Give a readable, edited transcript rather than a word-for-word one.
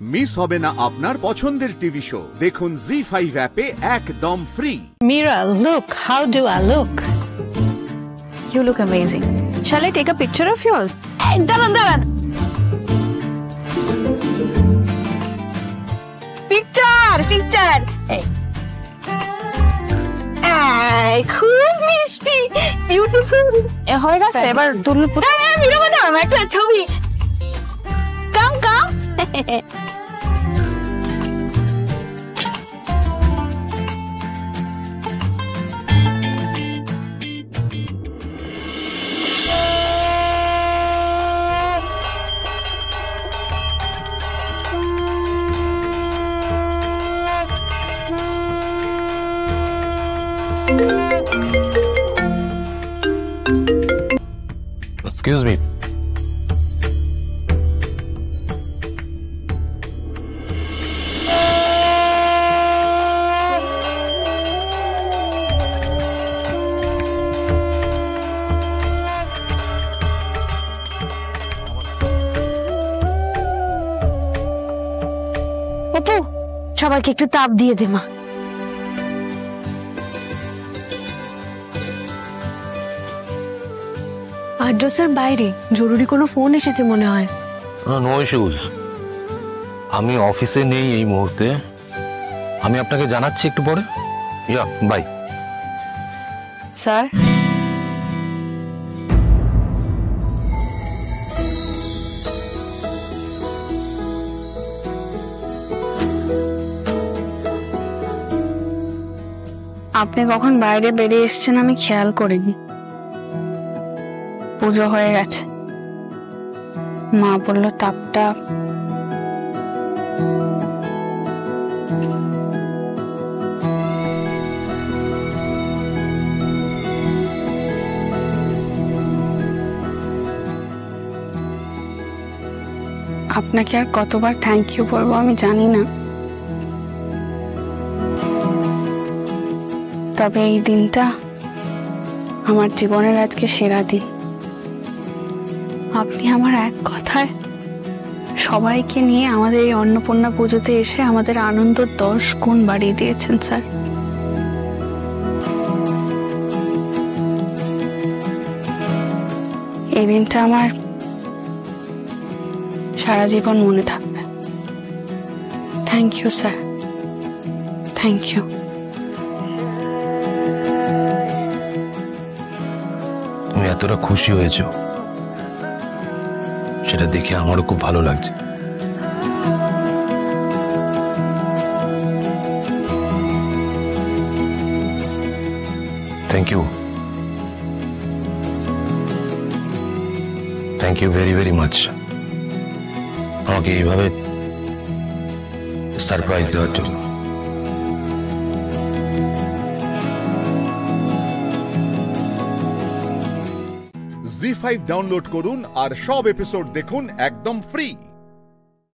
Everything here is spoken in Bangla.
মিস হবে না আপনার পছন্দের টিভি শো দেখুন জি5 অ্যাপে একদম free. Mira, look, how do I look? You look amazing. Shall I take a picture of yours? Hey, daran. Picture. Hey. খুব মিষ্টি, বিউটিফুল। হয়ে গেছে, এবার তুলুন। Mira, madam, একটা ছবি। Come. Excuse me. অপু, সবাইকে একটু তাপ দিয়ে দে মা। আড্রেসের বাইরে জরুরি কোনো ফোন এসেছে মনে হয়। নো ইস্যুস, আমি অফিসে নেই এই মুহূর্তে, আমি আপনাকে জানাচ্ছি একটু পরে। বাই স্যার, আপনি কখন বাইরে বেরিয়ে এসেছেন আমি খেয়াল করিনি। পুজো হয়ে গেছে, মা বলল তাপটা আপনাকে আর কতবার থ্যাংক ইউ বলবো আমি জানি না, তবে এই দিনটা আমার জীবনের আজকে সেরা দিন। আপনি আমার এক কথায় সবাইকে নিয়ে আমাদের এই অন্নপূর্ণা পুজোতে এসে আমাদের আনন্দ 10 গুণ বাড়িয়ে দিয়েছেন স্যার। এই দিনটা আমার সারা জীবন মনে থাকবে। Thank you sir, thank you. তুমি এতটা খুশি হয়েছো সেটা দেখে আমারও খুব ভালো লাগছে। Thank you very very much আমাকে এইভাবে সারপ্রাইজ দেওয়ার জন্য। জি5 ডাউনলোড করুন আর সব এপিসোড দেখুন একদম ফ্রি।